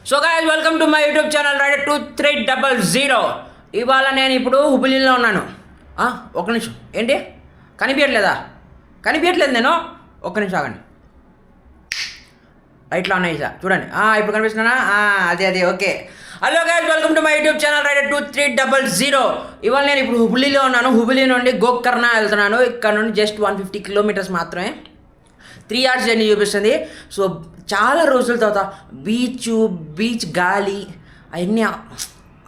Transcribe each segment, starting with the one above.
So guys welcome to my YouTube channel రైడర్2300. ఇవాళ నేను ఇప్పుడు హుబ్లీలో ఉన్నాను. ఒక్క నిమిషం, ఏంటి కనిపించట్లేదు నేను. ఒక్క నిమిషం ఆగండి, రైట్లో ఉన్నాయి సార్, చూడండి. ఇప్పుడు కనిపిస్తున్నానా? అదే okay. Hello guys, welcome to my YouTube channel రైడర్2300. ఇవాళ నేను ఇప్పుడు హుబ్లీలో ఉన్నాను. హుబ్లీ నుండి గోకర్ణ వెళ్తున్నాను. ఇక్కడ నుండి జస్ట్ 150 కిలోమీటర్స్ మాత్రమే. 3 hours జర్నీ చూపిస్తుంది. సో చాలా రోజుల తర్వాత బీచ్ గాలి అవన్నీ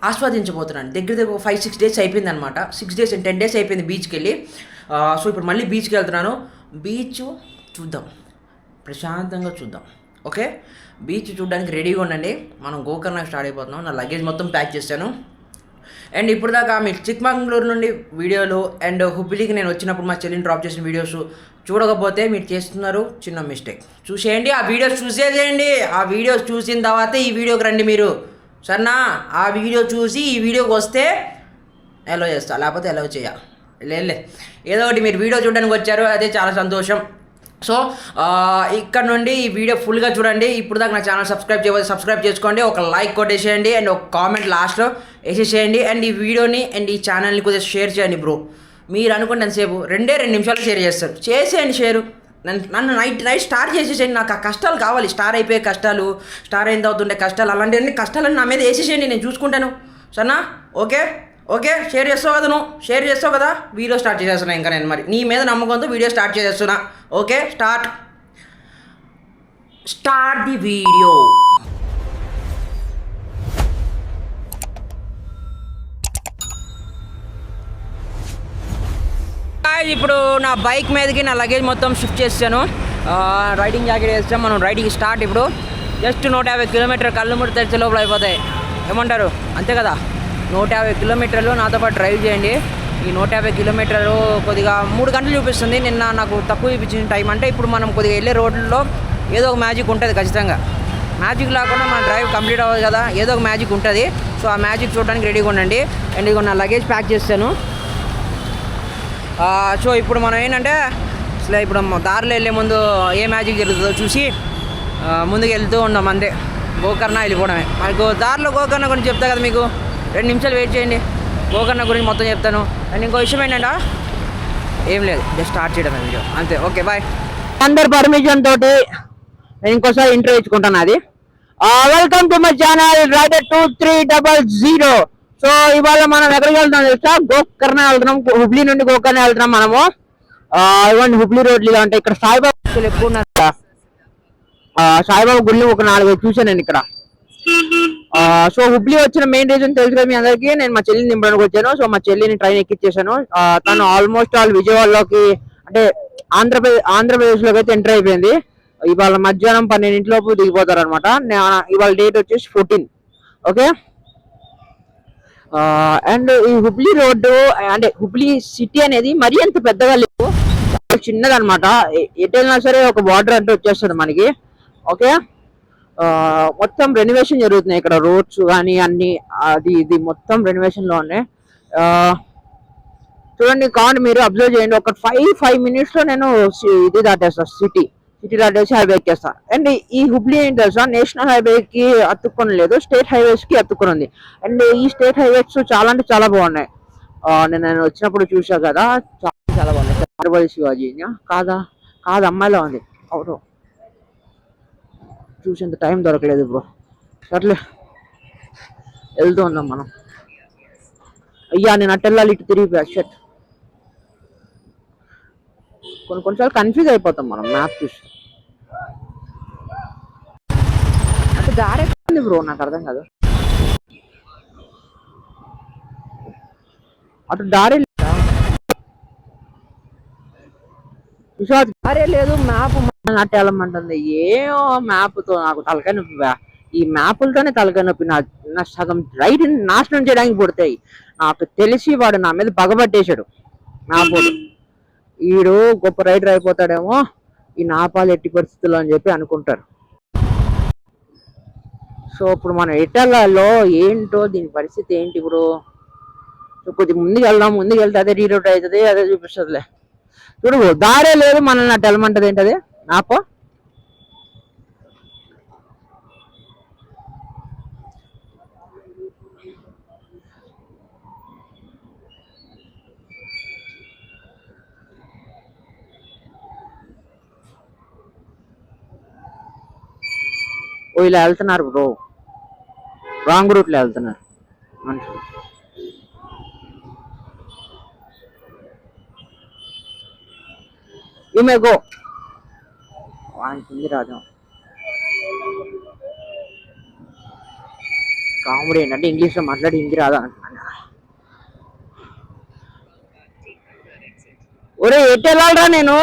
ఆస్వాదించబోతున్నాను. దగ్గర 5-6 days అయిపోయింది అనమాట. 6 days and 10 days అయిపోయింది బీచ్కి వెళ్ళి. సో ఇప్పుడు మళ్ళీ బీచ్కి వెళ్తున్నాను. బీచ్ చూద్దాం, ప్రశాంతంగా చూద్దాం. ఓకే, బీచ్ చూడడానికి రెడీగా ఉండండి. మనం గోకర్ణకి స్టార్ట్ అయిపోతున్నాం. నా లగేజ్ మొత్తం ప్యాక్ చేశాను. అండ్ ఇప్పుడు దాకా మీరు చిక్మంగళూరు నుండి వీడియోలు అండ్ హుబ్లీకి నేను వచ్చినప్పుడు మా చెల్లిని డ్రాప్ చేసిన వీడియోస్ చూడకపోతే మీరు చేస్తున్నారు చిన్న మిస్టేక్. చూసేయండి, ఆ వీడియోస్ చూసేసేయండి. ఆ వీడియోస్ చూసిన తర్వాతే ఈ వీడియోకి రండి మీరు, సరేనా? ఆ వీడియో చూసి ఈ వీడియోకి వస్తే అలౌ చేస్తా, లేకపోతే అలౌ చేయలే. ఏదో ఒకటి మీరు వీడియో చూడడానికి వచ్చారు, అదే చాలా సంతోషం. సో ఇక్కడ నుండి ఈ వీడియో ఫుల్గా చూడండి. ఇప్పుడు దాకా నా ఛానల్ సబ్స్క్రైబ్ చేసుకోండి, ఒక లైక్ కొట్టేసేయండి అండ్ ఒక కామెంట్ లాస్ట్లో వేసేసేయండి. అండ్ ఈ వీడియోని అండ్ ఈ ఛానల్ని కొద్దిగా షేర్ చేయండి బ్రో. మీరు అనుకుంటే ఎంతసేపు 2 నిమిషాలు షేర్ చేస్తారు. చేసేయండి షేరు. నన్ను నైట్ స్టార్ చేసేసేయండి. నాకు ఆ కష్టాలు కావాలి, స్టార్ అయిపోయే కష్టాలు, స్టార్ అయిన అవుతుండే కష్టాలు, అలాంటివన్నీ కష్టాలన్నీ నా మీద వేసేసేయండి, నేను చూసుకుంటాను, సరేనా? ఓకే, షేర్ చేస్తావు కదా, నువ్వు షేర్ చేస్తావు కదా. వీడియో స్టార్ట్ చేసేస్తున్నా. ఇంకా నేను మరి నీ మీద నమ్మకంతో వీడియో స్టార్ట్ చేసేస్తున్నా. Okay, start the video. ఇప్పుడు నా బైక్ మీదకి నా లగేజ్ మొత్తం షిఫ్ట్ చేసాను. రైడింగ్ జాకెట్ వేస్తాం. మనం రైడింగ్ స్టార్ట్. ఇప్పుడు జస్ట్ 150 కిలోమీటర్ కళ్ళు ముడి తెరిచే లోపల అయిపోతాయి. ఏమంటారు? అంతే కదా. 150 కిలోమీటర్లు నాతో పాటు డ్రైవ్ చేయండి. ఈ 150 కిలోమీటర్లు కొద్దిగా 3 గంటలు చూపిస్తుంది. నిన్న నాకు తక్కువ చూపించిన టైం. అంటే ఇప్పుడు మనం కొద్దిగా వెళ్ళే రోడ్లలో ఏదో ఒక మ్యాజిక్ ఉంటుంది ఖచ్చితంగా. మ్యాజిక్ లేకుండా మన డ్రైవ్ కంప్లీట్ అవ్వదు కదా, ఏదో ఒక మ్యాజిక్ ఉంటుంది. సో ఆ మ్యాజిక్ చూడడానికి రెడీగా ఉండండి. అండ్ ఇదిగో నా లగేజ్ ప్యాక్ చేస్తాను. సో ఇప్పుడు మనం ఏంటంటే అసలు ఇప్పుడు దారిలో వెళ్ళే ముందు ఏ మ్యాజిక్ జరుగుతుందో చూసి ముందుకు వెళ్తూ ఉన్నాం, అంతే. గోకర్ణ వెళ్ళిపోవడమే. మనకు దారిలో గోకర్ణ గురించి చెప్తా కదా మీకు. 2 నిమిషాలు వెయిట్ చేయండి, గోకర్ణ గురించి మొత్తం చెప్తాను. అండ్ ఇంకో విషయం ఏంటంటే ఏం లేదు, జస్ట్ స్టార్ట్ చేయడం వీడియో, అంతే. Okay, bye. అందరి పర్మిషన్ తోటి నేను ఇంకోసారి ఇంటర్వ్యూ ఇచ్చుకుంటాను. అది వెల్కమ్ టు మై ఛానల్ రైడర్2300. సో ఇవాళ మనం ఎక్కడికి వెళ్తున్నాం తెలుసా? గోకర్ణ వెళ్తున్నాం. హుబ్లీ నుండి గోకర్ణ వెళ్తున్నాం మనము. ఇవ్వండి హుబ్లీ రోడ్లు ఇలా ఉంటాయి. ఇక్కడ సాయిబాబా ఎక్కువ ఉన్నారు కదా. సాయిబాబా గుళ్ళు ఒక 4-5 చూసాను నేను ఇక్కడ. సో హుబ్లీ వచ్చిన మెయిన్ రీజన్ తెలుసు కదా మీ అందరికీ. నేను మా చెల్లిని దింపడానికి వచ్చాను. సో మా చెల్లిని ట్రైన్ ఎక్కించేసాను. తను ఆల్మోస్ట్ విజయవాడలోకి, అంటే ఆంధ్రప్రదేశ్ లోకి అయితే ఎంటర్ అయిపోయింది. ఇవాళ మధ్యాహ్నం 12 లోపు దిగిపోతారు అనమాట. ఇవాళ డేట్ వచ్చేసి 14. ఓకే. అండ్ ఈ హుబ్లీ రోడ్డు అంటే హుబ్లీ సిటీ అనేది మరీ అంత పెద్దగా లేవు, చిన్నది అనమాట. ఎటు వెళ్ళినా సరే ఒక వాటర్ అంటే వచ్చేస్తుంది మనకి. ఓకే, మొత్తం రెనోవేషన్ జరుగుతున్నాయి ఇక్కడ. రోడ్స్ కానీ అన్ని ఇది మొత్తం రెనోవేషన్ లో ఉన్నాయి. చూడండి, కాండి మీరు అబ్జర్వ్ చేయండి. ఒక 5 minutes లో నేను ఇది దాటేస్తాను, సిటీ దాటేసి హైవే ఎక్కేస్తా. అండ్ ఈ హుబ్లీ ఏంటి తెలుసా, నేషనల్ హైవేకి అతుక్కొని లేదు, స్టేట్ హైవేస్ కి అతుక్కొని ఉంది. అండ్ ఈ స్టేట్ హైవేస్ చాలా అంటే చాలా బాగున్నాయి. నేను వచ్చినప్పుడు చూసా కదా, చాలా బాగున్నాయి. ఛత్రపతి శివాజీ కాదు, అమ్మాయిలో ఉంది. అవును, చూసేంత టైం దొరకలేదు బ్రో. సర్లే, వెళ్తూ ఉన్నాం మనం. అయ్యా నేను అట్టెళ్ళాలి, ఇటు తిరిగిపోయా. షట్, కొన్నిసార్లు కన్ఫ్యూజ్ అయిపోతాం మనం మ్యాప్ చూసి. అంటే దారి ఎక్కడ బ్రో, నాకు అర్థం కాదు. అటు దారి దారే లేదు, మ్యాప్ అట్టు వెళ్ళమంటుంది. ఏమో మ్యాప్తో నాకు తలకాయ నొప్పి. ఈ మ్యాపులతోనే తలకాయ నొప్పి. నా సగం రైడ్ నాశనం చేయడానికి పుడతాయి. నాకు తెలిసి వాడు నా మీద పగబట్టేశాడు మ్యాప్. వీడు గొప్ప రైడర్ అయిపోతాడేమో ఈ నాపాలు ఎట్టి పరిస్థితుల్లో అని చెప్పి అనుకుంటారు. సో ఇప్పుడు మనం ఎటెళ్ళాలో ఏంటో, దీని పరిస్థితి ఏంటి ఇప్పుడు? కొద్దిగా ముందుకు వెళ్తే అదే రీరూట్ అవుతుంది, అదే చూపిస్తుందిలే. చూడు, దారే లేదు, మనల్ని అట్టు వెళ్ళమంటది ఏంటది మ్యాప్. ఓ ఇలా వెళ్తున్నారు బ్రో, రాంగ్ రూట్లో వెళ్తున్నారు మనుషులు. ఈమె గో వానికి హిందీ రాదు. కామెడీ ఏంటంటే ఇంగ్లీష్లో మాట్లాడి హిందీ రాదా అంటున్నాను. ఒరే ఎటు వెళ్ళాలరా నేను?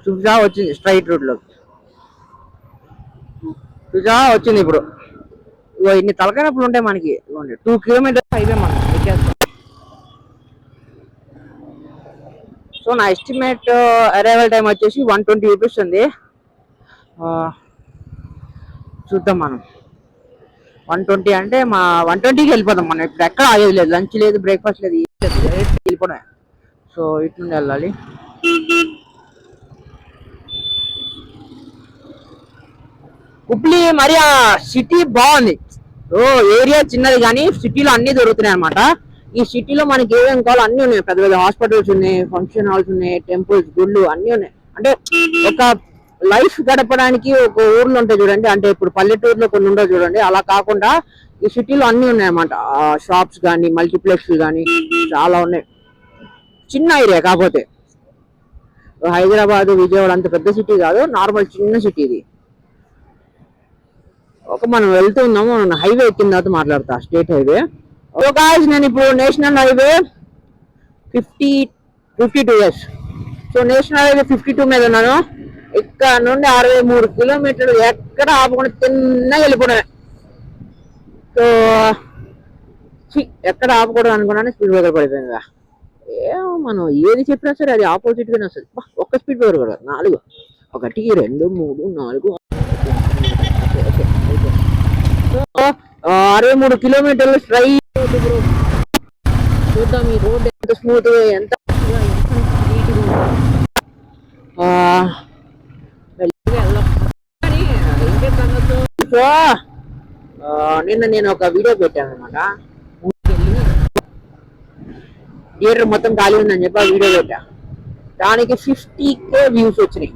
చూసా వచ్చింది స్ట్రైట్ రూట్ లో, చూసా వచ్చింది ఇప్పుడు. ఇన్ని తలకాయనప్పులు ఉంటాయి మనకి. 2 కిలోమీటర్స్ హైవే మనం ఎక్కేస్తాం. సో నా ఎస్టిమేట్ అరైవల్ టైం వచ్చేసి 120 చూపిస్తుంది. చూద్దాం మనం. 120 అంటే మా 120కి వెళ్ళిపోతాం మనం. ఇప్పుడు ఎక్కడ ఆగేది లేదు, లంచ్ లేదు, బ్రేక్ఫాస్ట్ లేదు, వెళ్ళిపోవడమే. సో ఇటు నుండి వెళ్ళాలి. హుబ్లీ మరి ఆ సిటీ బాగుంది. ఓ ఏరియా చిన్నది కానీ సిటీలో అన్ని దొరుకుతున్నాయి అనమాట. ఈ సిటీలో మనకి ఏమేమి కావాలో అన్ని ఉన్నాయి. పెద్ద పెద్ద హాస్పిటల్స్ ఉన్నాయి, ఫంక్షన్ హాల్స్ ఉన్నాయి, టెంపుల్స్, గుళ్ళు అన్ని ఉన్నాయి. అంటే ఒక లైఫ్ గడపడానికి ఒక ఊర్లో ఉంటాయి చూడండి, అంటే ఇప్పుడు పల్లెటూరులో కొన్ని ఉండవు చూడండి, అలా కాకుండా ఈ సిటీలో అన్ని ఉన్నాయి అన్నమాట. షాప్స్ కానీ, మల్టీప్లెక్స్ కానీ చాలా ఉన్నాయి. చిన్న ఏరియా కాకపోతే హైదరాబాద్, విజయవాడ అంత పెద్ద సిటీ కాదు, నార్మల్ చిన్న సిటీ ఇది. మనం వెళ్తున్నాము, హైవే ఎక్కిన తర్వాత మాట్లాడతా. State highway. గాయ్స్ నేను ఇప్పుడు national highway 52 years. So national highway 52 మీద ఉన్నాను. ఇక్కడ నుండి 63 కిలోమీటర్లు ఎక్కడ ఆపకుండా తిన్నగా వెళ్ళిపోవడమే. సో ఎక్కడ ఆపకూడదు అనుకున్నాను, స్పీడ్ బ్రేకర్ పడిపోయిందా. ఏమో మనం ఏది చెప్పినా సరే అది ఆపోజిట్ గానే వస్తుంది. ఒక్క స్పీడ్ బ్రేకర్ కూడా 4, 1, 2, 3, 4. 63 కిలోమీటర్లు స్ట్రైట్. చూద్దాం ఈ రోడ్ ఎంత స్మూత్, ఎంత నిన్న నేను ఒక వీడియో పెట్టాను అనమాట. థియేటర్ మొత్తం ఖాళీ ఉందని చెప్పి ఆ వీడియో పెట్టా. దానికి 50K వ్యూస్ వచ్చినాయి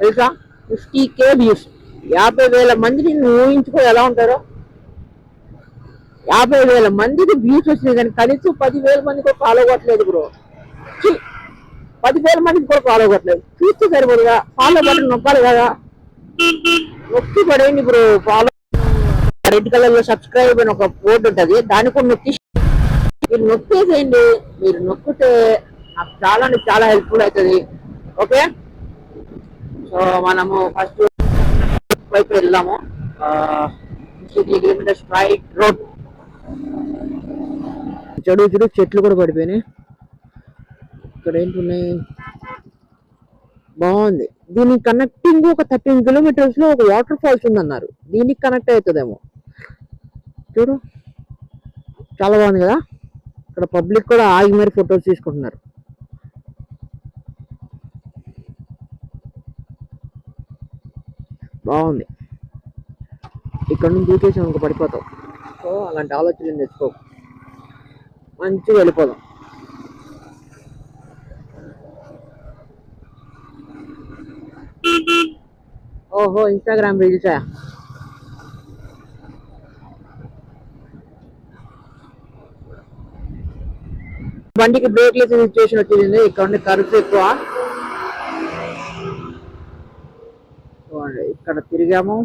తెలుసా. 50K views. 50,000 మందిని ఊహించుకో ఎలా ఉంటారో. 50,000 మందికి వ్యూస్ వచ్చినాయి కానీ కనీసం 10,000 మంది కూడా ఫాలో అవ్వట్లేదు బ్రో. 10,000 మందికి కూడా ఫాలో అవ్వట్లేదు. చూస్తే సరిపోదుగా, ఫాలో బటన్ నొక్కాలి కదా, నొక్కి పడేయండి బ్రో. ఫాలో రెడ్ కలర్ లో సబ్స్క్రైబ్ అని ఒక బోర్డు ఉంటుంది, దాన్ని కూడా నొక్కి మీరు నొక్కేసేయండి. మీరు నొక్కితే నాకు చాలా అంటే చాలా హెల్ప్ఫుల్ అవుతుంది. ఓకే, సో మనము ఫస్ట్ వైపు వెళ్దాము. 50 కిలోమీటర్స్ స్ట్రైట్ రోడ్. చెడు చెట్లు కూడా పడిపోయినాయి. ఇక్కడ ఏంటున్నాయి, బాగుంది. దీనికి కనెక్టింగ్ ఒక 13 కిలోమీటర్స్ లో ఒక వాటర్ ఫాల్స్ ఉందన్నారు. దీనికి కనెక్ట్ అవుతుందేమో. చూడు చాలా బాగుంది కదా. ఇక్కడ పబ్లిక్ కూడా ఆగి మరి ఫొటోస్ తీసుకుంటున్నారు. బాగుంది. ఇక్కడ నుంచి దూకేసాం ఇంకా పడిపోతాం. సో అలాంటి ఆలోచనలు తెచ్చుకో, మంచిగా వెళ్ళిపోదాం. ఓహో ఇన్స్టాగ్రామ్ రీల్సా. బండికి బ్రేక్ లేని సిచ్యువేషన్ వచ్చింది. ఇక్కడ ఉండే ఖర్చు ఎక్కువ. ఇక్కడ తిరిగాము,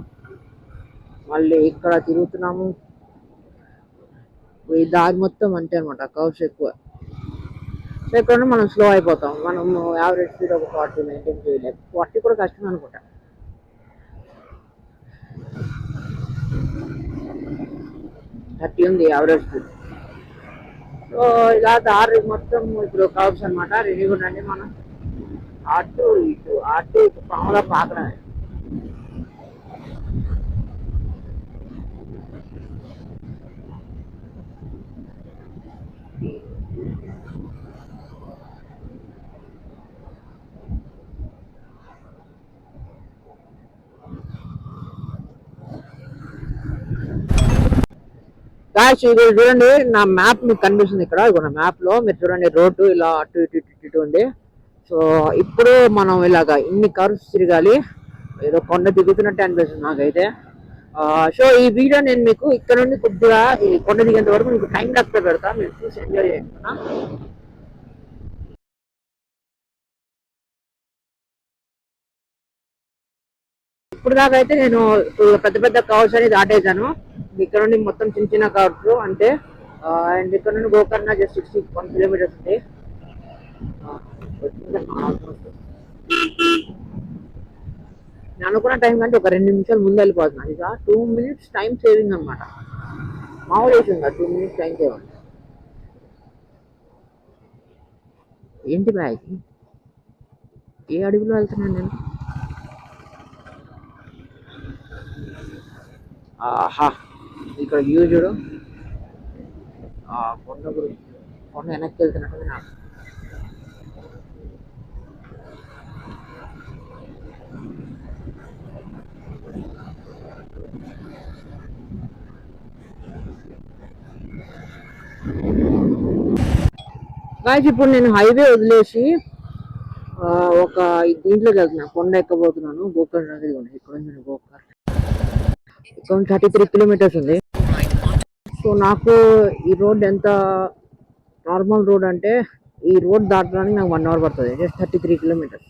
మళ్ళీ ఇక్కడ తిరుగుతున్నాము. ఈ దారి మొత్తం అంతే అనమాట, కర్వ్స్ ఎక్కువ. సో ఇక్కడ మనం స్లో అయిపోతాం. మనం యావరేజ్ స్పీడ్ ఒక 40 మెయింటైన్ చేయలేదు. 40 కూడా కష్టం అనుకుంటా. 30 ఉంది యావరేజ్ స్పీడ్. సో ఇలా దారి మొత్తం ఇప్పుడు కర్వ్స్ అనమాట. రెడీగా ఉండండి, మనం అటు ఇటు పాములా పాకడమే. గాయస్ ఇది చూడండి, నా మ్యాప్ మీకు కనిపిస్తుంది ఇక్కడ. ఇగో నా మ్యాప్ లో మీరు చూడండి, రోడ్డు ఇలా అటు ఇటు ఇటు ఇటు ఉంది. సో ఇప్పుడు మనం ఇలాగా ఇన్ని కర్వ్స్ తిరగాలి. ఏదో కొండ దిగుతున్నట్టు అనిపిస్తుంది నాకైతే. సో ఈ వీడియో నేను మీకు ఇక్కడ నుండి కొద్దిగా ఈ కొండ దిగేంత వరకు మీకు టైం లాప్స్ పెడతా, మీరు చూసి ఎంజాయ్ చేయండి. ఇప్పుడు దాకా అయితే నేను పెద్ద పెద్ద కవర్స్ అని దాటేసాను. ఇక్కడ నుండి మొత్తం చిన్న చిన్న కవర్స్ అంటే. అండ్ ఇక్కడ నుండి గోకర్ణ జస్ట్ 61 కిలోమీటర్స్ ఉంది. నేను అనుకున్న టైం కంటే ఒక 2 నిమిషాలు ముందు వెళ్ళిపోతున్నాను. ఇక 2 minutes టైం సేవింగ్ అనమాట. మామూలు విషయంగా 2 minutes టైం సేవింగ్. ఏంటి బ్యాగ్, ఏ అడుగులో వెళ్తున్నాను నేను? ఆహా, ఇక్కడ వ్యూ చూడు. కొండ గురించి, కొండ వెనక్కి వెళ్తున్నట్టు నాకు. గాయస్ ఇప్పుడు నేను హైవే వదిలేసి ఒక దీంట్లోకి వెళ్తున్నా, కొండ ఎక్కబోతున్నాను. గోకర్ణ అనేది ఇక్కడ ఉంది. గోకర్ణ ఇక్కడ 33 కిలోమీటర్స్ ఉంది. సో నాకు ఈ రోడ్ ఎంత నార్మల్ రోడ్ అంటే, ఈ రోడ్ దాటడానికి నాకు 1 hour పడుతుంది. Just 33 kilometres.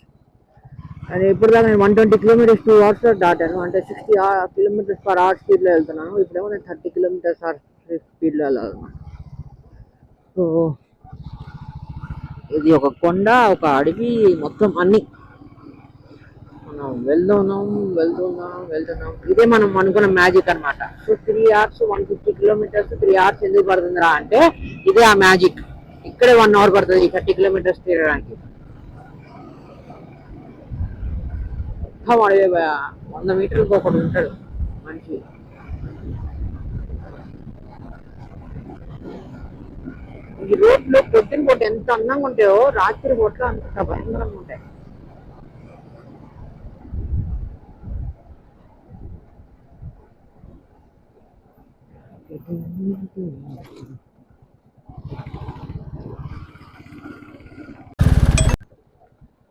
అండ్ ఇప్పుడు దాకా నేను 120 కిలోమీటర్స్ 2 hours దాటాను. అంటే 60 కిలోమీటర్స్ పర్ అవర్ స్పీడ్లో వెళ్తున్నాను. ఇప్పుడేమో నేను 30 కిలోమీటర్స్ స్పీడ్లో వెళ్ళాలన్నమాట. సో ఇది ఒక కొండ, ఒక అడవి, మొత్తం అన్ని మనం వెళ్తున్నాం. ఇదే మనం అనుకున్న మ్యాజిక్ అనమాట. సో 3 hours 150 కిలోమీటర్స్ 3 hours ఎందుకు పడుతుందిరా అంటే, ఇదే ఆ మ్యాజిక్. ఇక్కడే 1 hour పడుతుంది 30 కిలోమీటర్స్ తీరడానికి. 100 మీటర్లకు ఒకడు ఉంటాడు మనిషి. ఈ రోడ్లు పొద్దున పూట ఎంత అందంగా ఉంటాయో, రాత్రి పూట అంత భయంకరంగా ఉంటాయి.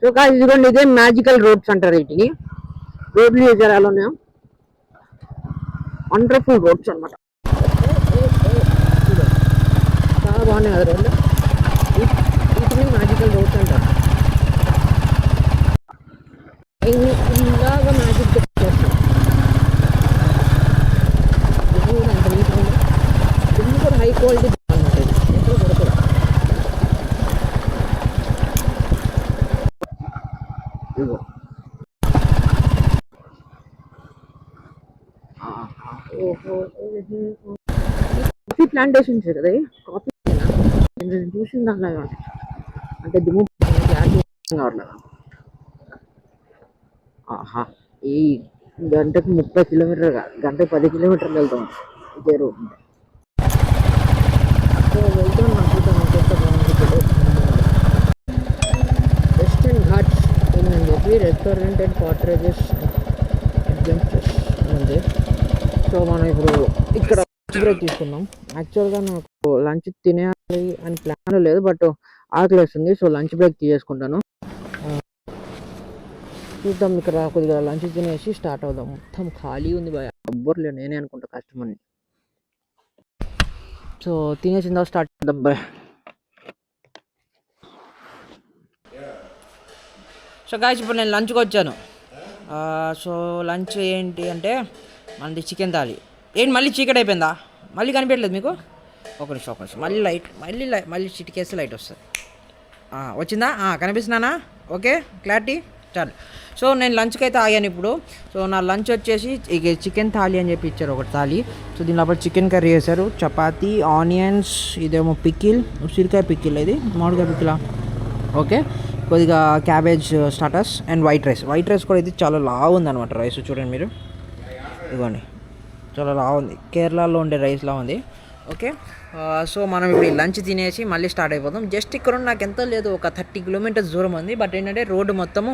సో గాయ్స్ ఇదిగోండి, ఇదే మ్యాజికల్ రోడ్స్ అంటారు వీటిని. రోడ్లు చూసారు ఎలా ఉన్నాయో, వండర్ఫుల్ రోడ్స్ అనమాట. చాలా బాగున్నాయి కదా రోడ్లు. వీటిని మ్యాజికల్ రోడ్స్ అంటారు. ఇలాగా మ్యాజిక్ చేస్తాం. అంత నీట్గా ఉంది. ఇది కూడా హై క్వాలిటీ అనమాట. ఎక్కడ కొడతారు. ఇదిగో కాఫీ ప్లాంటేషన్స్ కదా, కాఫీ నేను చూసిన దాంట్లో అంటే దుమ్ము కావట్లేదు. ఆహా, ఈ గంటకు 30 కిలోమీటర్, గంటకు 10 కిలోమీటర్లు వెళ్తాం ఇదే రోడ్. సో వెళ్తాం వెస్టర్న్ ఘాట్స్ ఉందని చెప్పి రెస్టారెంట్ అండ్ కాటరేజెస్ అడ్వెంచర్స్ ఉంది. సో మనం ఇప్పుడు ఇక్కడ లంచ్ బ్రేక్ తీసుకున్నాం. యాక్చువల్గా నాకు లంచ్ తినేయాలి అని ప్లాన్ లేదు, బట్ ఆకలి వేస్తుంది. సో లంచ్ బ్రేక్ తీసేసుకుంటాను. చూద్దాం, ఇక్కడ కొద్దిగా లంచ్ తినేసి స్టార్ట్ అవుదాం. మొత్తం ఖాళీ ఉంది భయ, ఎవ్వరు లేరు. నేనే అనుకుంటా కస్టమర్ని. సో తినేసిందా స్టార్ట్ చేద్దాం బాయ్. సో గాయ్స్ ఇప్పుడు నేను లంచ్కి వచ్చాను. సో లంచ్ ఏంటి అంటే మనది చికెన్ థాలి. ఏంటి మళ్ళీ చీకటి అయిపోయిందా? మళ్ళీ కనిపించట్లేదు మీకు? ఒక నిమిషం మళ్ళీ లైట్ మళ్ళీ చిటికేస్తే లైట్ వస్తుంది. వచ్చిందా? కనిపిస్తున్నానా? ఓకే, క్లారిటీ చాలు. సో నేను లంచ్కి అయితే ఆగాను ఇప్పుడు. సో నా లంచ్ వచ్చేసి ఇక చికెన్ థాలి అని చెప్పి ఇచ్చారు, ఒకటి థాలి. సో దీని లోపల చికెన్ కర్రీ వేశారు, చపాతీ, ఆనియన్స్, ఇదేమో పికిల్, ఉసిరికాయ పికిల్, ఇది మామిడికాయ పికిలా, ఓకే, కొద్దిగా cabbage starters and white rice కూడా ఇది చాలా లావు ఉంది అనమాట. రైస్ చూడండి మీరు, ఇదిగోండి చాలా లావు ఉంది, కేరళలో ఉండే రైస్లా ఉంది. ఓకే, సో మనం ఇప్పుడు లంచ్ తినేసి మళ్ళీ స్టార్ట్ అయిపోతాం. జస్ట్ ఇక్కడ నాకు ఎంత లేదు, ఒక 30 కిలోమీటర్స్ దూరం ఉంది. బట్ ఏంటంటే రోడ్డు మొత్తము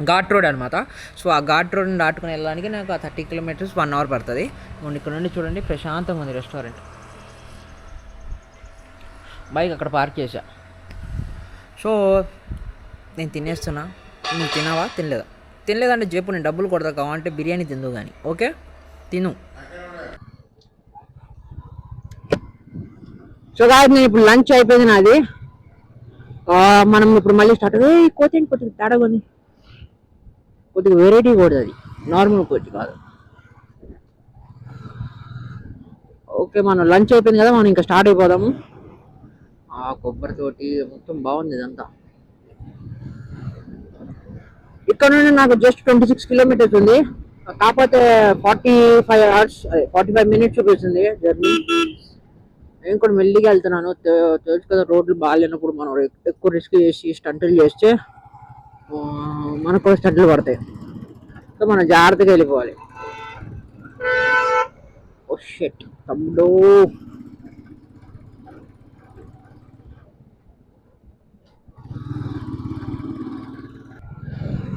ఘాట్ రోడ్ అనమాట. సో ఆ ఘాట్ రోడ్ని దాటుకుని వెళ్ళడానికి నాకు ఆ 30 కిలోమీటర్స్ 1 hour పడుతుంది. ఇక్కడ నుండి చూడండి ప్రశాంతంగా ఉంది రెస్టారెంట్. బైక్ అక్కడ పార్క్ చేసా. సో నేను తినేస్తున్నా. నువ్వు తినావా? తినలేదంటే చెప్పు, నేను డబ్బులు కొడతా. కావాలంటే బిర్యానీ తిందు కానీ. ఓకే తిను. సో కాదు, నేను ఇప్పుడు లంచ్ అయిపోయింది నాది. మనం ఇప్పుడు మళ్ళీ స్టార్ట్. కొద్దిగా తేడా ఉంది, కొద్దిగా వెరైటీ కూడా అది, నార్మల్ కోచ్ కాదు. ఓకే, మనం లంచ్ అయిపోయింది కదా, మనం ఇంకా స్టార్ట్ అయిపోదాము. కొబ్బరి తోటి మొత్తం బాగుంది ఇదంతా. ఇక్కడ నుండి నాకు జస్ట్ 26 కిలోమీటర్స్ ఉంది, కాకపోతే 45 అవర్స్ 45 మినిట్స్ చూపిస్తుంది జర్నీ. నేను కూడా మెల్లిగా వెళ్తున్నాను. తెలుసు కదా, రోడ్లు బాగాలేనప్పుడు మనం ఎక్కువ రిస్క్ చేసి స్టంట్లు చేస్తే మనకు కూడా స్టంట్లు పడతాయి. సో మనం జాగ్రత్తగా వెళ్ళిపోవాలి. ఓ షిట్ తమ్ముడు.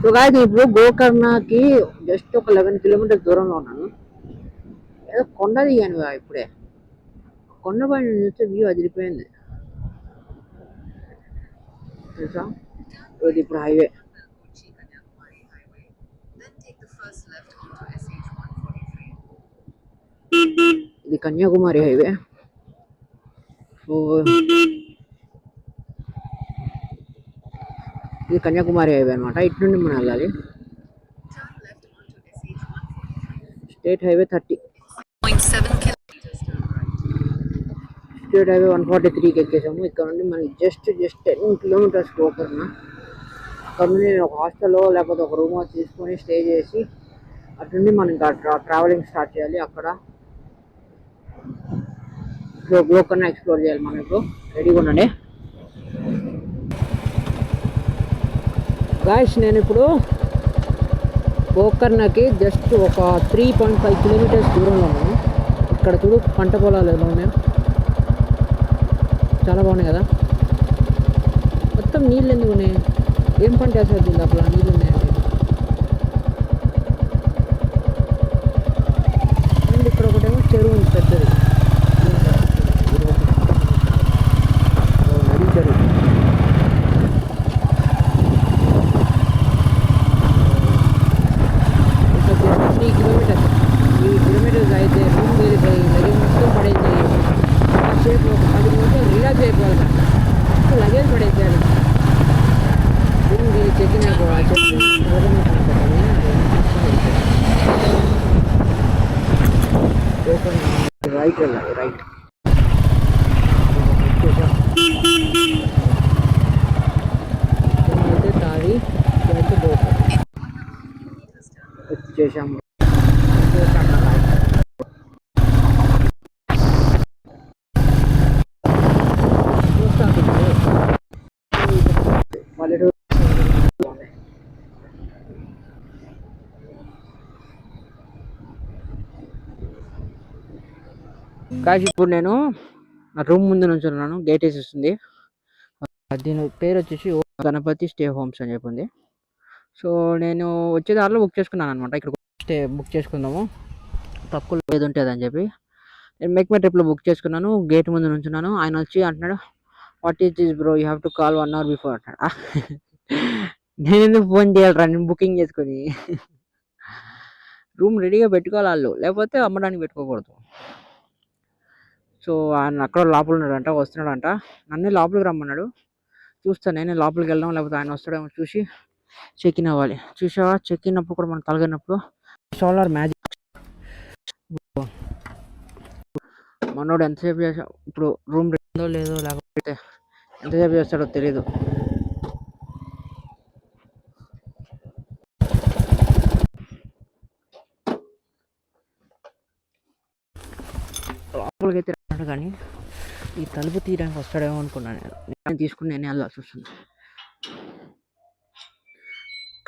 సో గాయ్స్, ఇప్పుడు గోకర్ణకి జస్ట్ ఒక 11 కిలోమీటర్స్ దూరంలో ఉన్నాను. ఏదో కొండ దిగాను ఇప్పుడే. కొండ పైన చూస్తే వ్యూ అదిరిపోయింది తెలుసా. ఇది ఇప్పుడు హైవే, ఇది కన్యాకుమారి హైవే. సో ఇది కన్యాకుమారి హైవే అనమాట. ఇటు నుండి మనం వెళ్ళాలి. స్టేట్ హైవే 30, స్టేట్ హైవే 143కి ఎక్కేసాము. ఇక్కడ నుండి మనకి జస్ట్ 10 కిలోమీటర్స్ గోకర్ణ. అక్కడ నుండి నేను ఒక హాస్టల్లో లేకపోతే ఒక రూమ్ తీసుకొని స్టే చేసి అటు నుండి మనం ఇంకా ట్రావెలింగ్ స్టార్ట్ చేయాలి. అక్కడ గోకర్ణ ఎక్స్ప్లోర్ చేయాలి. మనం ఇప్పుడు రెడీగా ఉండండి గాయ్స్. నేను ఇప్పుడు గోకర్ణకి జస్ట్ ఒక 3.5 కిలోమీటర్స్ దూరంలో ఉన్నాను. ఇక్కడ చూడు పంట పొలాలు ఎలా ఉన్నాయి, చాలా బాగున్నాయి కదా. మొత్తం నీళ్ళు ఎందుకు ఉన్నాయి? ఏం పంట వేసేది అట్లా నీళ్ళు ఉన్నాయండి. అండ్ ఇక్కడ ఒకటేమో చెరువు ఉంది పెద్దది, నది చెరువు. ఇంకా 3 కిలోమీటర్స్. 3 కిలోమీటర్స్ అయితే రూమ్ వెళ్ళిపోయి లగేజ్ మొత్తం పడేసి కాసేపు ఒక 10 నిమిషాలు రిలాక్స్ అయిపోవాలి. లగేజ్ పడేసారు. రూమ్ చెక్కిన రైట్ వెళ్ళాలి, రైట్. అయితే తాగి అయితే వచ్చేసాము. కాశీ ఇప్పుడు నేను నా రూమ్ ముందు నుంచి ఉన్నాను. గేట్ వేసేస్తుంది. దీని పేరు వచ్చేసి గణపతి స్టే హోమ్స్ అని చెప్పింది. సో నేను వచ్చే దారిలో బుక్ చేసుకున్నాను అనమాట. ఇక్కడ స్టే బుక్ చేసుకుందాము, తక్కువ ఏది ఉంటుంది అని చెప్పి నేను మేక్ మై ట్రిప్లో బుక్ చేసుకున్నాను. గేట్ ముందు నుంచున్నాను. ఆయన వచ్చి అంటున్నాడు, what is this bro, you have to call 1 hour before అంటాడు. నేను ఎందుకు ఫోన్ చేయాలరా, నేను బుకింగ్ చేసుకొని. రూమ్ రెడీగా పెట్టుకోవాలి వాళ్ళు, లేకపోతే అమ్మడానికి పెట్టుకోకూడదు. సో ఆయన అక్కడ లోపల ఉన్నాడంట, వస్తున్నాడంట. నన్నే లోపలికి రమ్మన్నాడు. చూస్తాను, నేనే లోపలికి వెళ్దాం, లేకపోతే ఆయన వస్తాడేమో చూసి చెక్ ఇన్ అవ్వాలి. చూసావా, చెక్ ఇన్ అప్పుడు కూడా మనం తలగినప్పుడు సోలార్ మ్యాజిక్. మనోడు ఎంతసేపు చేసా, ఇప్పుడు రూమ్ రెండో లేదో లేకపోతే ఎంతసేపు చేస్తాడో తెలీదు. లోపలికి అయితే రాడు, కానీ ఈ తలుపు తీయడానికి వస్తాడేమో అనుకున్నాను. నేను తీసుకుని నేనే వెళ్ళాల్సి వస్తుంది.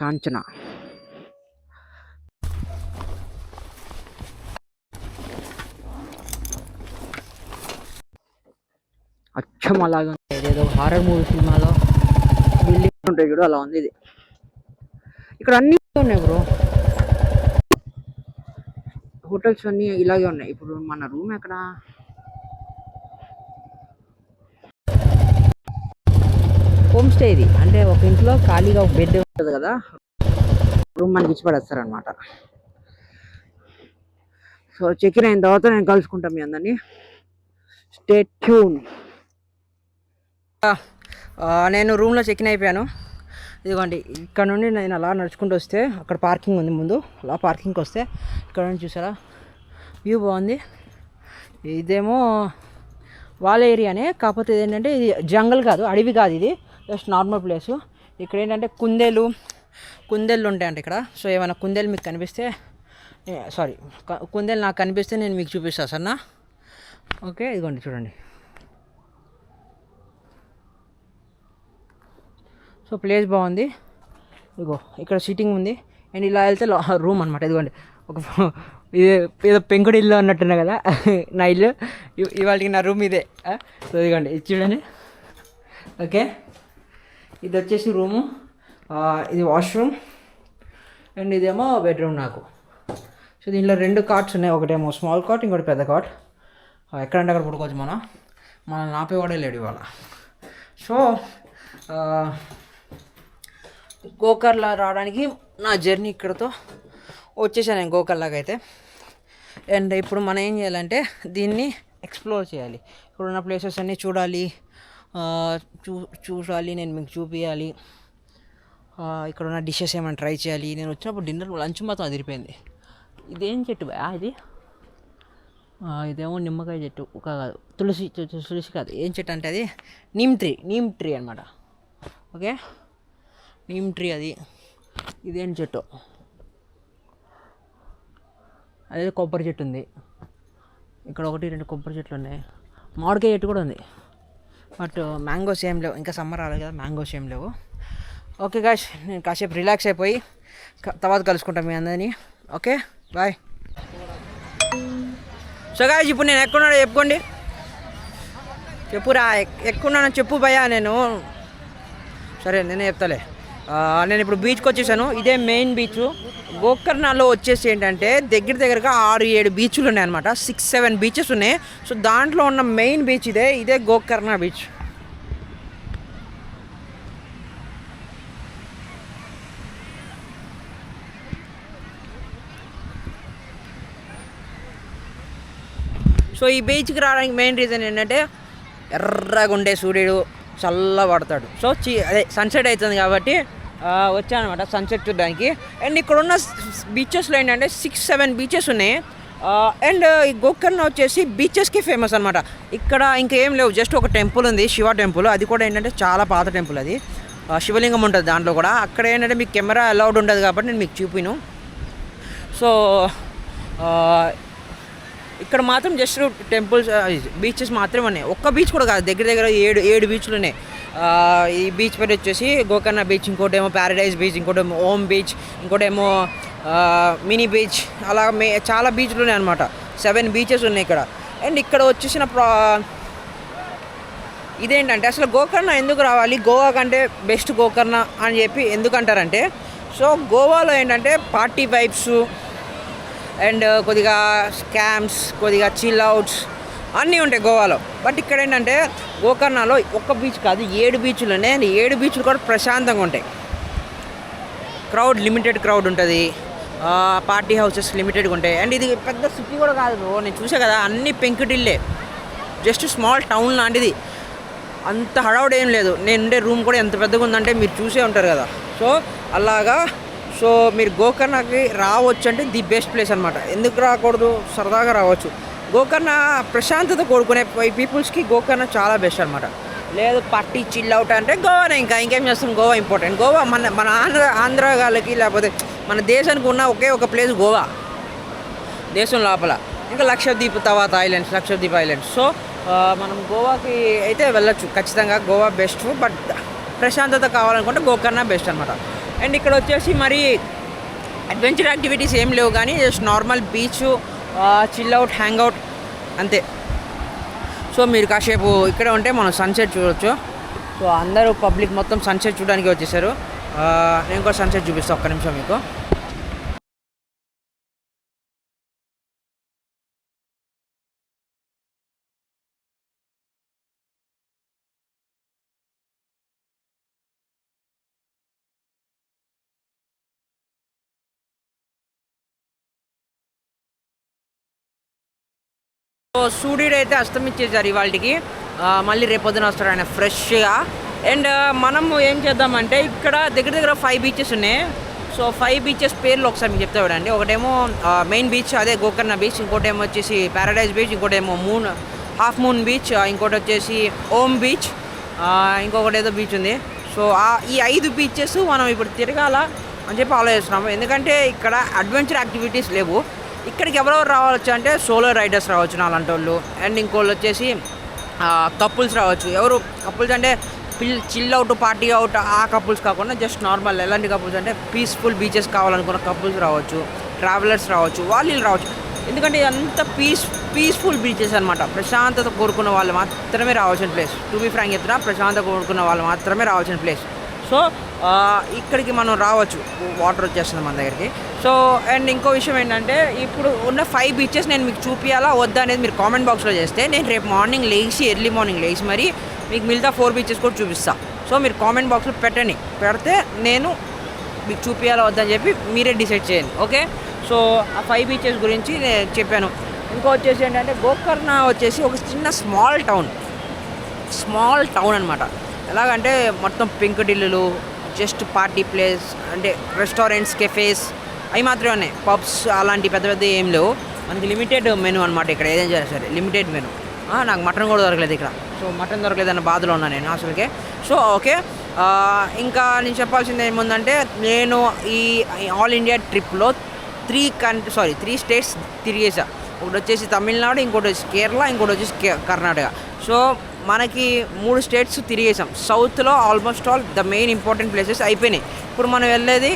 కాంచన అచ్చం అలాగే ఉంది. ఏదో హారర్ మూవీ సినిమాలో బిల్డింగ్ ఉంటాయి చూడు, అలా ఉంది ఇది. ఇక్కడ అన్నీ ఉన్నాయి బ్రో, హోటల్స్ అన్నీ ఇలాగే ఉన్నాయి. ఇప్పుడు మన రూమ్ ఎక్కడ? హోమ్ స్టే ఇది. అంటే ఒక ఇంట్లో ఖాళీగా ఒక బెడ్ ఉంటుంది కదా, రూమ్ మనకి ఇచ్చి పడేస్తారనమాట. సో చెక్ ఇన్ అయిన తర్వాత నేను కలుసుకుంటాం మీ అందరినీ. Stay tune. నేను రూమ్లో చెక్ ఇన్ అయిపోయాను. ఇదిగోండి, ఇక్కడ నుండి నేను అలా నడుచుకుంటూ వస్తే అక్కడ పార్కింగ్ ఉంది ముందు. అలా పార్కింగ్కి వస్తే ఇక్కడ నుంచి చూసారా వ్యూ బాగుంది. ఇదేమో వాళ్ళ ఏరియానే, కాకపోతే ఏంటంటే ఇది జంగల్ కాదు, అడవి కాదు, ఇది జస్ట్ నార్మల్ ప్లేసు. ఇక్కడ ఏంటంటే కుందేళ్ళు ఉంటాయంట ఇక్కడ. సో ఏమైనా కుందేలు మీకు కనిపిస్తే, సారీ కుందేలు నాకు కనిపిస్తే నేను మీకు చూపిస్తాను సరేనా. ఓకే ఇదిగోండి చూడండి. సో ప్లేస్ బాగుంది. ఇదిగో ఇక్కడ సీటింగ్ ఉంది. అండ్ ఇలా వెళ్తే రూమ్ అనమాట. ఇదిగోండి ఒక ఏదో పెంకుడు ఇల్లు అన్నట్టున్నా కదా నా ఇల్లు. ఇవాళకి నా రూమ్ ఇదే. సో ఇదిగోండి ఇది చూడండి. ఓకే ఇది వచ్చేసి రూము, ఇది వాష్రూమ్, అండ్ ఇదేమో బెడ్రూమ్ నాకు. సో దీంట్లో 2 కాట్స్ ఉన్నాయి. ఒకటేమో స్మాల్ కాట్, ఇంకోటి పెద్ద కాట్. ఎక్కడంటే అక్కడ పడుకోవచ్చు మనం నాపేవాడే లేడు ఇవాళ. సో గోకర్ణ రావడానికి నా జర్నీ ఇక్కడతో వచ్చేసాను నేను గోకర్ణకి అయితే. అండ్ ఇప్పుడు మనం ఏం చేయాలంటే దీన్ని ఎక్స్ప్లోర్ చేయాలి. ఇక్కడ ఉన్న ప్లేసెస్ అన్నీ చూడాలి, చూడాలి, నేను మీకు చూపించాలి. ఇక్కడ ఉన్న డిషెస్ ఏమైనా ట్రై చేయాలి. నేను వచ్చినప్పుడు లంచ్ మాత్రం అదిరిపోయింది. ఇదేం చెట్టు ఇది? ఇదేమో నిమ్మకాయ చెట్టు కాదు, తులసి కాదు, ఏం చెట్టు అంటే అది నీమ్ ట్రీ అనమాట. ఓకే నీమ్ ట్రీ అది. ఇదేం చెట్టు? అదే కొబ్బరి చెట్టు ఉంది ఇక్కడ, 1-2 కొబ్బరి చెట్లు ఉన్నాయి. మామిడికాయ చెట్టు కూడా ఉంది. బట్ మ్యాంగోస్ ఏం లేవు, ఇంకా సమ్మర్ రాలేదు కదా, మ్యాంగోస్ ఏం లేవు. ఓకే గాయ్స్, నేను కాసేపు రిలాక్స్ అయిపోయి తర్వాత కలుసుకుంటాను మీ అందరినీ. Okay bye. సో గాయ్స్ ఇప్పుడు నేను ఎక్కడున్నాడో చెప్పుకోండి. చెప్పురా, ఎక్కున్నానో చెప్పు భయ్యా. నేను సరే నేనే చెప్తాలే. నేను ఇప్పుడు బీచ్కి వచ్చేసాను. ఇదే మెయిన్ బీచ్. గోకర్ణలో వచ్చేసి ఏంటంటే దగ్గరగా 6-7 బీచ్లు ఉన్నాయి అనమాట. 6-7 బీచెస్ ఉన్నాయి. సో దాంట్లో ఉన్న మెయిన్ బీచ్ ఇదే గోకర్ణ బీచ్. సో ఈ బీచ్కి రావడానికి మెయిన్ రీజన్ ఏంటంటే ఎర్రగా ఉండే సూర్యుడు చల్ల పడతాడు. సో అదే సన్సెట్ అవుతుంది కాబట్టి వచ్చానమాట సన్సెట్ చూడడానికి. అండ్ ఇక్కడ ఉన్న బీచెస్లో ఏంటంటే 6-7 బీచెస్ ఉన్నాయి. అండ్ ఈ గోకర్ణ వచ్చేసి బీచెస్కి ఫేమస్ అనమాట. ఇక్కడ ఇంకేం లేవు, జస్ట్ ఒక టెంపుల్ ఉంది, శివ టెంపుల్. అది కూడా ఏంటంటే చాలా పాత టెంపుల్. అది శివలింగం ఉంటుంది దాంట్లో కూడా. అక్కడ ఏంటంటే మీకు కెమెరా అలౌడ్ ఉండదు కాబట్టి నేను మీకు చూపిను. సో ఇక్కడ మాత్రం జస్ట్ టెంపుల్స్, బీచెస్ మాత్రమే ఉన్నాయి. ఒక్క బీచ్ కూడా కాదు, దగ్గర 7 బీచ్లు ఉన్నాయి. ఈ బీచ్ పేరు వచ్చేసి గోకర్ణ బీచ్, ఇంకోటేమో ప్యారడైజ్ బీచ్, ఇంకోటేమో ఓమ్ బీచ్, ఇంకోటేమో మినీ బీచ్. అలా చాలా బీచ్లు ఉన్నాయి అనమాట. 7 బీచెస్ ఉన్నాయి ఇక్కడ. అండ్ ఇక్కడ వచ్చేసిన ఇదేంటంటే అసలు గోకర్ణ ఎందుకు రావాలి, గోవా కంటే బెస్ట్ గోకర్ణ అని చెప్పి ఎందుకంటారంటే, సో గోవాలో ఏంటంటే పార్టీ వైబ్స్ అండ్ కొద్దిగా స్కామ్స్, కొద్దిగా చిల్ అవుట్స్ అన్నీ ఉంటాయి గోవాలో. బట్ ఇక్కడ ఏంటంటే గోకర్ణలో ఒక్క బీచ్ కాదు, 7 బీచ్లు ఉన్నాయి. అండ్ 7 బీచ్లు కూడా ప్రశాంతంగా ఉంటాయి. లిమిటెడ్ క్రౌడ్ ఉంటుంది. పార్టీ హౌసెస్ లిమిటెడ్గా ఉంటాయి. అండ్ ఇది పెద్ద సిటీ కూడా కాదు, నేను చూసా కదా, అన్ని పెంకుటిల్లే, జస్ట్ స్మాల్ టౌన్ లాంటిది. అంత హడావుడు ఏం లేదు. నేను ఉండే రూమ్ కూడా ఎంత పెద్దగా ఉందంటే మీరు చూసే ఉంటారు కదా. సో అలాగా. సో మీరు గోకర్ణకి రావచ్చు అంటే ది బెస్ట్ ప్లేస్ అనమాట. ఎందుకు రాకూడదు, సరదాగా రావచ్చు. గోకర్ణ ప్రశాంతత కోరుకునే పీపుల్స్కి గోకర్ణ చాలా బెస్ట్ అనమాట. లేదు పార్టీ చిల్ అవుట్ అంటే గోవానే. ఇంకేం చేస్తాం, గోవా ఇంపార్టెంట్. గోవా మన ఆంధ్ర వాళ్ళకి, లేకపోతే మన దేశానికి ఉన్న ఒకే ఒక ప్లేస్ గోవా దేశం లోపల. ఇంకా లక్షద్వీప్ తర్వాత లక్షద్వీప్ ఐలాండ్స్. సో మనం గోవాకి అయితే వెళ్ళొచ్చు ఖచ్చితంగా. గోవా బెస్ట్. బట్ ప్రశాంతత కావాలనుకుంటే గోకర్ణ బెస్ట్ అనమాట. అండ్ ఇక్కడ వచ్చేసి మరి అడ్వెంచర్ యాక్టివిటీస్ ఏం లేవు, కానీ just normal beach, chill out, hang out అంతే. సో మీరు కాసేపు ఇక్కడే ఉంటే మనం సన్సెట్ చూడవచ్చు. సో అందరూ పబ్లిక్ మొత్తం సన్సెట్ చూడడానికి వచ్చేసారు. నేను కూడా సన్సెట్ చూపిస్తాను ఒక్క నిమిషం మీకు. సో సూర్యుడు అయితే అస్తమించేసారు ఇవాళకి. మళ్ళీ రేపొద్దున వస్తారు ఆయన ఫ్రెష్గా. అండ్ మనము ఏం చేద్దామంటే ఇక్కడ దగ్గర 5 బీచెస్ ఉన్నాయి. సో 5 బీచెస్ పేర్లు ఒకసారి మీకు చెప్తా చూడండి. ఒకటేమో మెయిన్ బీచ్, అదే గోకర్ణ బీచ్. ఇంకోటి ఏమో వచ్చేసి ప్యారడైజ్ బీచ్. ఇంకోటి ఏమో హాఫ్ మూన్ బీచ్. ఇంకోటి వచ్చేసి ఓమ్ బీచ్. ఇంకొకటి ఏదో బీచ్ ఉంది. సో ఈ 5 బీచెస్ మనం ఇప్పుడు తిరగాల అని చెప్పి ఆలోచిస్తున్నాము. ఎందుకంటే ఇక్కడ అడ్వెంచర్ యాక్టివిటీస్ లేవు. ఇక్కడికి ఎవరెవరు రావచ్చు అంటే సోలో రైడర్స్ రావచ్చు నాలాంటి వాళ్ళు. అండ్ ఇంకోళ్ళు వచ్చేసి కపుల్స్ రావచ్చు. ఎవరు కపుల్స్ అంటే చిల్ అవుట్, పార్టీ అవుట్ ఆ కపుల్స్ కాకుండా జస్ట్ నార్మల్ ఎలాంటి కపుల్స్ అంటే పీస్ఫుల్ బీచెస్ కావాలనుకున్న కపుల్స్ రావచ్చు, ట్రావెలర్స్ రావచ్చు, వాళ్ళు రావచ్చు. ఎందుకంటే అంత పీస్ఫుల్ బీచెస్ అనమాట. ప్రశాంతత కోరుకున్న వాళ్ళు మాత్రమే రావాల్సిన ప్లేస్. టు బీ ఫ్రాంక్ చెప్తున్నా, ప్రశాంతత కోరుకున్న వాళ్ళు మాత్రమే రావాల్సిన ప్లేస్. సో ఇక్కడికి మనం రావచ్చు, వాటర్ వచ్చేస్తుంది మన దగ్గరికి. సో అండ్ ఇంకో విషయం ఏంటంటే ఇప్పుడు ఉన్న 5 బీచెస్ నేను మీకు చూపించాలా వద్దా అనేది మీరు కామెంట్ బాక్స్లో చేస్తే నేను రేపు మార్నింగ్ ఎర్లీ మార్నింగ్ లేచి మరి మీకు మిగతా 4 బీచెస్ కూడా చూపిస్తాను. సో మీరు కామెంట్ బాక్స్లో పెడితే నేను మీకు చూపించాలా వద్దని చెప్పి మీరే డిసైడ్ చేయండి. ఓకే, సో ఆ 5 బీచెస్ గురించి నేను చెప్పాను. ఇంకో వచ్చేసి ఏంటంటే గోకర్ణ వచ్చేసి ఒక చిన్న స్మాల్ టౌన్ అనమాట. ఎలాగంటే మొత్తం పెంకుటిల్లులు, జస్ట్ పార్టీ ప్లేస్, అంటే రెస్టారెంట్స్, కెఫేస్ అవి మాత్రమే ఉన్నాయి. పబ్స్ అలాంటి పెద్ద ఏం లేవు. మనకి లిమిటెడ్ మెనూ అనమాట. ఇక్కడ ఏదైనా సరే లిమిటెడ్ మెనూ. నాకు మటన్ కూడా దొరకలేదు ఇక్కడ. సో మటన్ దొరకలేదన్న బాధలో ఉన్నాను నేను అసలుకే. సో ఓకే, ఇంకా నేను చెప్పాల్సింది ఏముందంటే నేను ఈ ఆల్ ఇండియా ట్రిప్లో 3 స్టేట్స్ తిరిగేసా. ఒకటి వచ్చేసి తమిళనాడు, ఇంకోటి వచ్చేసి కేరళ, ఇంకోటి వచ్చేసి కర్ణాటక. సో మనకి 3 స్టేట్స్ తిరిగేసాం. సౌత్లో almost all the main important places అయిపోయినాయి. ఇప్పుడు మనం వెళ్ళేది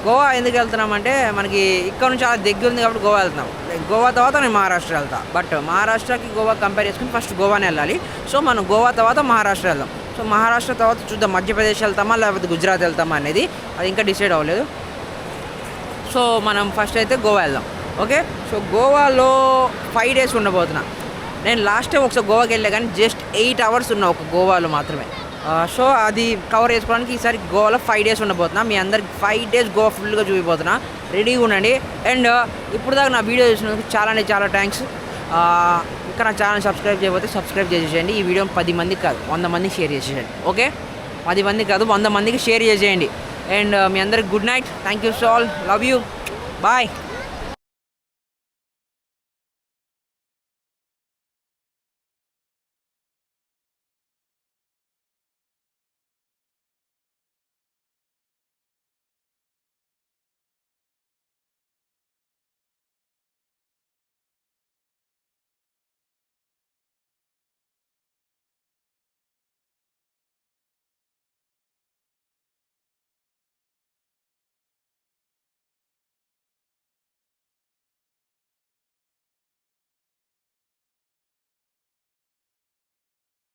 గోవా ఎందుకు వెళ్తున్నామంటే మనకి ఇక్కడ నుంచి చాలా దగ్గర ఉంది కాబట్టి గోవా వెళ్తున్నాం. గోవా తర్వాత నేను మహారాష్ట్ర వెళ్తాను. బట్ మహారాష్ట్రకి గోవా కంపేర్ చేసుకుని ఫస్ట్ గోవానే వెళ్ళాలి. సో మనం గోవా తర్వాత మహారాష్ట్ర వెళ్దాం. సో మహారాష్ట్ర తర్వాత చూద్దాం మధ్యప్రదేశ్ వెళ్తామా లేకపోతే గుజరాత్ వెళ్తామా అనేది, అది ఇంకా డిసైడ్ అవ్వలేదు. సో మనం ఫస్ట్ అయితే గోవా వెళ్దాం. ఓకే, సో గోవాలో 5 డేస్ ఉండబోతున్నా. నేను లాస్ట్ టైం ఒకసారి గోవాకి వెళ్ళా కానీ జస్ట్ 8 అవర్స్ ఉన్నా ఒక గోవాలో మాత్రమే. సో అది కవర్ చేసుకోవడానికి ఈసారి గోవాలో 5 డేస్ ఉండబోతున్నా. మీ అందరికి 5 డేస్ గోవా ఫుల్గా చూపిపోతున్నా. రెడీగా ఉండండి. అండ్ ఇప్పుడు దాకా నా వీడియో చూసినందుకు చాలా థ్యాంక్స్. ఇంకా నా ఛానల్ సబ్స్క్రైబ్ చేయకపోతే సబ్స్క్రైబ్ చేసేయండి. ఈ వీడియో 10 మందికి కాదు 100 మందికి షేర్ చేసేయండి. ఓకే, 10 మందికి కాదు 100 మందికి షేర్ చేసేయండి. అండ్ మీ అందరికి good night. Thank you so all. Love you. Bye.